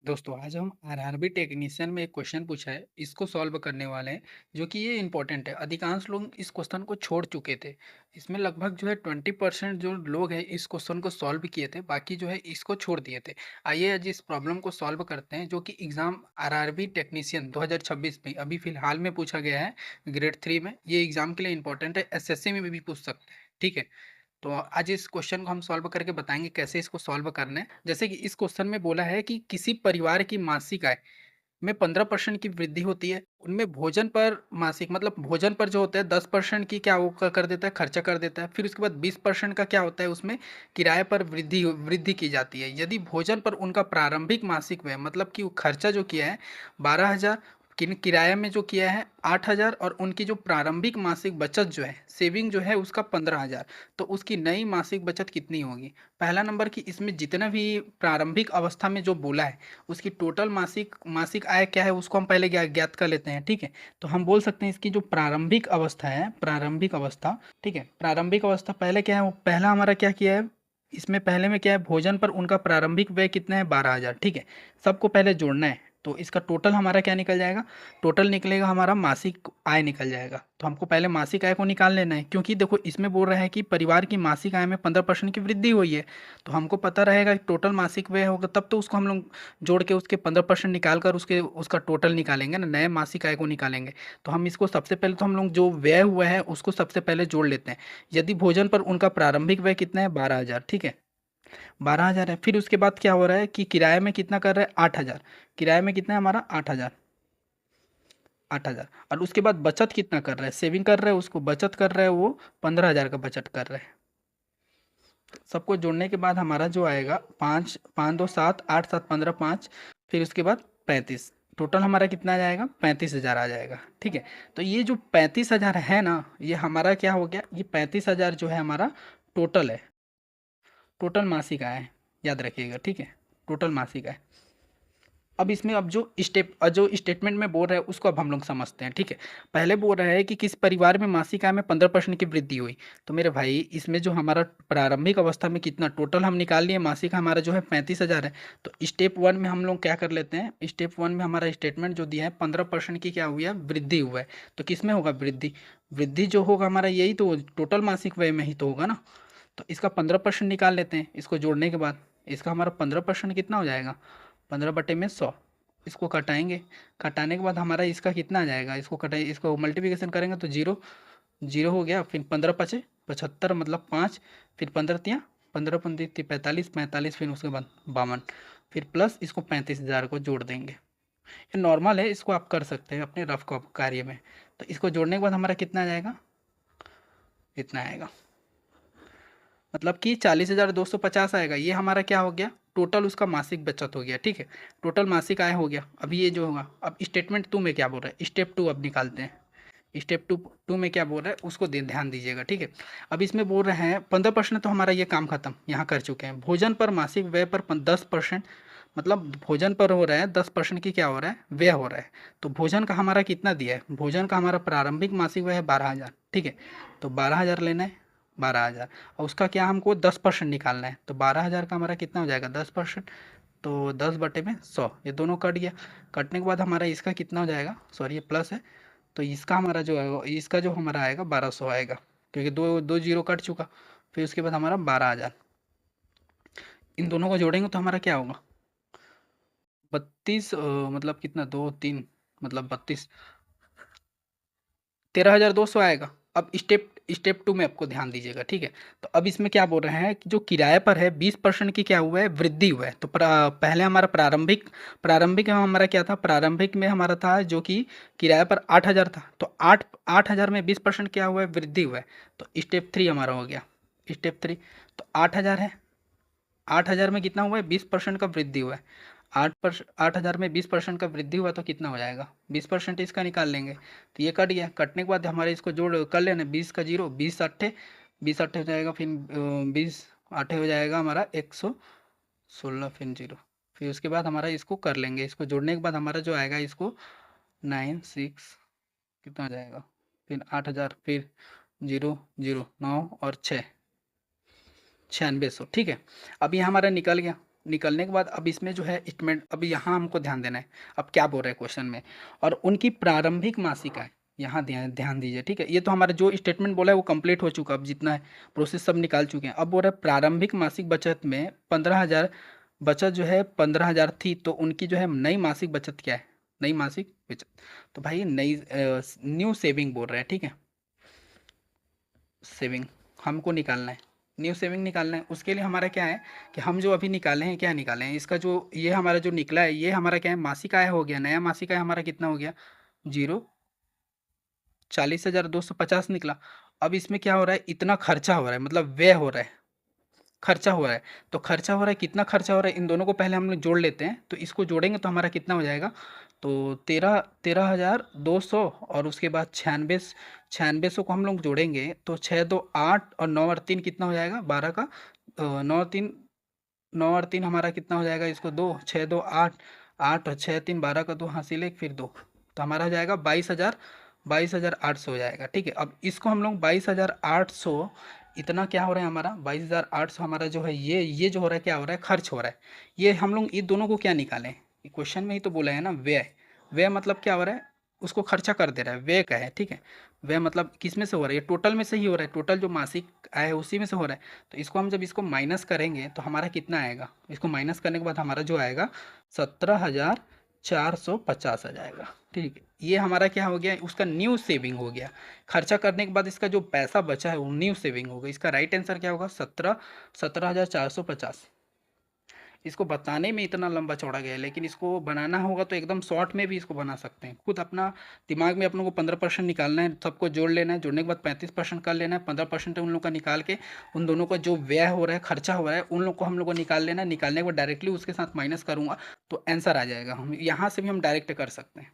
दोस्तों आज हम आरआरबी टेक्नीशियन में एक क्वेश्चन पूछा है, इसको सॉल्व करने वाले हैं। जो कि ये इंपॉर्टेंट है, अधिकांश लोग इस क्वेश्चन को छोड़ चुके थे। इसमें लगभग जो है 20% जो लोग हैं इस क्वेश्चन को सॉल्व किए थे, बाकी जो है इसको छोड़ दिए थे। आइए आज इस प्रॉब्लम को सॉल्व करते हैं, जो कि एग्जाम आरआरबी टेक्नीशियन 2026 में अभी फिलहाल में पूछा गया है, ग्रेड 3 में। ये एग्जाम के लिए इंपॉर्टेंट है, एसएससी में भी पूछ सकते हैं। ठीक है, तो आज इस क्वेश्चन को हम सॉल्व करके बताएंगे कैसे इसको सॉल्व करना है। जैसे कि इस क्वेश्चन में बोला है कि किसी परिवार की मासिक आय में 15% की वृद्धि होती है, उनमें भोजन पर मासिक मतलब भोजन पर जो होता है 10% की क्या वो कर देता है, खर्चा कर देता है। फिर उसके बाद 20% का क्या होता है, उसमें किराए पर वृद्धि वृद्धि की जाती है। यदि भोजन पर उनका प्रारंभिक मासिक व्यय मतलब कि वो खर्चा जो किया है 12,000, किराया में जो किया है 8,000, और उनकी जो प्रारंभिक मासिक बचत जो है सेविंग जो है उसका 15,000, तो उसकी नई मासिक बचत कितनी होगी। पहला नंबर की इसमें जितना भी प्रारंभिक अवस्था में जो बोला है उसकी टोटल मासिक मासिक आय क्या है उसको हम पहले ज्ञात कर लेते हैं। ठीक है, तो हम बोल सकते हैं इसकी जो प्रारंभिक अवस्था है, प्रारंभिक अवस्था, ठीक है, प्रारंभिक अवस्था पहले क्या है, वो पहला हमारा क्या किया है, इसमें पहले में क्या है, भोजन पर उनका प्रारंभिक व्यय कितना है, 12,000। ठीक है, सबको पहले जोड़ना है, तो इसका टोटल हमारा क्या निकल जाएगा, टोटल निकलेगा हमारा मासिक आय निकल जाएगा। तो हमको पहले मासिक आय को निकाल लेना है, क्योंकि देखो इसमें बोल रहा है कि परिवार की मासिक आय में 15% की वृद्धि हुई है। तो हमको पता रहेगा कि टोटल मासिक व्यय होगा, तब तो उसको हम लोग जोड़ के उसके 15% निकाल कर उसके उसका टोटल निकालेंगे ना, नए मासिक आय को निकालेंगे। तो हम इसको सबसे पहले तो हम लोग जो व्यय हुआ है उसको सबसे पहले जोड़ लेते हैं। यदि भोजन पर उनका प्रारंभिक व्यय कितना है, 12,000। ठीक है, 12,000 है। फिर उसके बाद क्या हो रहा है कि किराए में कितना कर रहा है, 8,000। किराए में कितना है हमारा, 8,000। 8,000, और उसके बाद बचत कितना कर रहा है, सेविंग कर रहा है, उसको बचत कर रहा है वो 15,000 का बचत कर रहा है। सबको जोड़ने के बाद हमारा जो आएगा, पाँच पाँच दो सात, आठ सात 15, 5, फिर उसके बाद 35। टोटल हमारा कितना आ जाएगा, 35,000 आ जाएगा। ठीक है, तो ये जो 35,000 है ना, ये हमारा क्या हो गया, ये 35,000 जो है हमारा टोटल है, टोटल मासिक आय है, याद रखिएगा। ठीक है, टोटल मासिक आय। अब इसमें अब जो स्टेटमेंट में बोल रहा है उसको अब हम लोग समझते हैं। ठीक है, पहले बोल रहा है कि किस परिवार में मासिक आय में 15% की वृद्धि हुई। तो मेरे भाई इसमें जो हमारा प्रारंभिक अवस्था में कितना टोटल हम निकाल लिए, मासिक हमारा जो है 35,000 है। तो स्टेप वन में हम लोग क्या कर लेते हैं, स्टेप वन में हमारा स्टेटमेंट जो दिया है 15% की क्या हुई है, वृद्धि हुआ है। तो किस में होगा वृद्धि, वृद्धि जो होगा हमारा यही तो टोटल मासिक व्यय में ही तो होगा ना। तो इसका 15% निकाल लेते हैं, इसको जोड़ने के बाद इसका हमारा 15% कितना हो जाएगा, 15/100। इसको घटाएंगे, घटाने के बाद हमारा इसका कितना आ जाएगा, इसको घटाए, इसको मल्टीप्लिकेशन करेंगे तो जीरो, जीरो हो गया। फिर 15×5 = 75 मतलब 5, फिर 15 × 3 = 15, 45, 45, फिर उसके बाद 52, फिर प्लस इसको 35,000 को जोड़ देंगे। ये नॉर्मल है, इसको आप कर सकते हैं अपने रफ कार्य में। तो इसको जोड़ने के बाद हमारा कितना आ जाएगा, इतना आएगा, मतलब कि 40,250 आएगा। ये हमारा क्या हो गया, टोटल उसका मासिक बचत हो गया। ठीक है, टोटल मासिक आय हो गया। अभी ये जो होगा, अब स्टेटमेंट टू में क्या बोल रहा है, स्टेप टू अब निकालते हैं। स्टेप टू टू में क्या बोल रहा है उसको ध्यान दीजिएगा। ठीक है, अब इसमें बोल रहे हैं 15%, तो हमारा ये काम खत्म, यहाँ कर चुके हैं। भोजन पर मासिक व्यय पर 10%, मतलब भोजन पर हो रहा है 10% की क्या हो रहा है, व्यय हो रहा है। तो भोजन का हमारा कितना दिया है, भोजन का हमारा प्रारंभिक मासिक व्यय है 12,000। ठीक है, तो 12,000 लेना है, 12,000, और उसका क्या हमको 10% निकालना है। तो 12,000 का हमारा कितना हो जाएगा, 10%, तो 10/100, ये दोनों कट गया। कटने के बाद हमारा इसका कितना हो जाएगा, सॉरी ये प्लस है, तो इसका हमारा जो है इसका जो हमारा आएगा 1,200 आएगा, क्योंकि दो दो जीरो कट चुका। फिर उसके बाद हमारा 12,000, इन दोनों को जोड़ेंगे तो हमारा क्या होगा, 32, मतलब कितना, 2 3, मतलब 32, 13,200 आएगा। अब स्टेप टू में आपको ध्यान दीजिएगा। ठीक है, तो अब इसमें क्या बोल रहे हैं कि जो किराए पर है 20% की क्या हुआ है, वृद्धि हुआ है। तो पहले हमारा प्रारंभिक में हमारा क्या था, प्रारंभिक में हमारा था जो कि किराए पर 8,000 था, तो 8,000 में 20% क्या हुआ है, वृद्धि हुआ है। तो स्टेप थ्री हमारा हो गया, स्टेप थ्री, तो 8,000 है, 8,000 में कितना हुआ है, 20% का वृद्धि हुआ है। 8,000 में 20% का वृद्धि हुआ तो कितना हो जाएगा, 20% इसका निकाल लेंगे। तो ये कट गया, कटने के बाद हमारे इसको जोड़ कर लेना, 20 का जीरो, 20 × 8, 20 × 8 हो जाएगा, फिर 20 × 8 हो जाएगा हमारा 116, फिर जीरो। फिर उसके बाद हमारा इसको कर लेंगे, इसको जोड़ने के बाद हमारा जो आएगा, इसको 9 6 कितना हो जाएगा, फिर 8,000, फिर जीरो जीरो 9 और 6, 9600। ठीक है, अब ये हमारा निकल गया। निकलने के बाद अब इसमें जो है स्टेटमेंट, अब यहाँ हमको ध्यान देना है अब क्या बोल रहा है क्वेश्चन में, और उनकी प्रारंभिक मासिक आय, यहाँ ध्यान ध्यान दीजिए, ठीक है। ये तो हमारा जो स्टेटमेंट बोला है वो कंप्लीट हो चुका, अब जितना है प्रोसेस सब निकाल चुके हैं। अब बोल रहा है प्रारंभिक मासिक बचत में 15,000 बचत जो है 15,000 थी, तो उनकी जो है नई मासिक बचत क्या है, नई मासिक बचत, तो भाई नई न्यू सेविंग बोल रहे हैं, ठीक है। सेविंग हमको निकालना है, न्यू सेविंग निकालना है। उसके लिए हमारा क्या है कि हम जो अभी निकाले हैं, क्या निकाले हैं, इसका जो ये हमारा जो निकला है ये हमारा क्या है, मासिक आय हो गया, नया मासिक आय हमारा कितना हो गया, 40,250 निकला। अब इसमें क्या हो रहा है, इतना खर्चा हो रहा है, मतलब व्यय हो रहा है, खर्चा हो रहा है। तो खर्चा हो रहा है, कितना खर्चा हो रहा है, इन दोनों को पहले हम लोग जोड़ लेते हैं, तो इसको जोड़ेंगे तो हमारा कितना हो जाएगा, तो 13,200, और उसके बाद 9600 को हम लोग जोड़ेंगे तो 6 2 8 और 9 और 3 कितना हो जाएगा, 12 का 9 और 3 हमारा कितना हो जाएगा, इसको दो, 6 2 8, 8 और 6 3 12 का दो हासिल एक फिर दो, तो हमारा हो जाएगा 22,800 हो जाएगा, ठीक है। अब इसको हम लोग 22,800, इतना क्या हो रहा है हमारा 22,800 हमारा जो है ये जो हो रहा है, क्या हो रहा है, खर्च हो रहा है। ये हम लोग इन दोनों को क्या निकालें, क्वेश्चन में ही तो बोला है ना, व्यय। व्यय मतलब क्या हो रहा है, उसको खर्चा कर दे रहा है, व्यय का है, ठीक है। व्यय मतलब किस में से हो रहा है, ये टोटल में से ही हो रहा है, टोटल जो मासिक आय है उसी में से हो रहा है। तो इसको हम जब इसको माइनस करेंगे तो हमारा कितना आएगा, इसको माइनस करने के बाद हमारा जो आएगा 17,450 आ जाएगा, ठीक है। ये हमारा क्या हो गया, उसका न्यू सेविंग हो गया। खर्चा करने के बाद इसका जो पैसा बचा है वो न्यू सेविंग होगा। इसका राइट आंसर क्या होगा, 17,450। इसको बताने में इतना लंबा चौड़ा गया है, लेकिन इसको बनाना होगा तो एकदम शॉर्ट में भी इसको बना सकते हैं। खुद अपना दिमाग में अपनों को 15% निकालना है, सबको जोड़ लेना है, जोड़ने के बाद 35% कर लेना है, 15% उन लोग का निकाल के उन दोनों का जो व्यय हो रहा है, खर्चा हो रहा है, उन लोग को हम लोग को निकाल लेना है। निकालने के बाद डायरेक्टली उसके साथ माइनस करूँगा तो आंसर आ जाएगा। हम यहाँ से भी हम डायरेक्ट कर सकते हैं।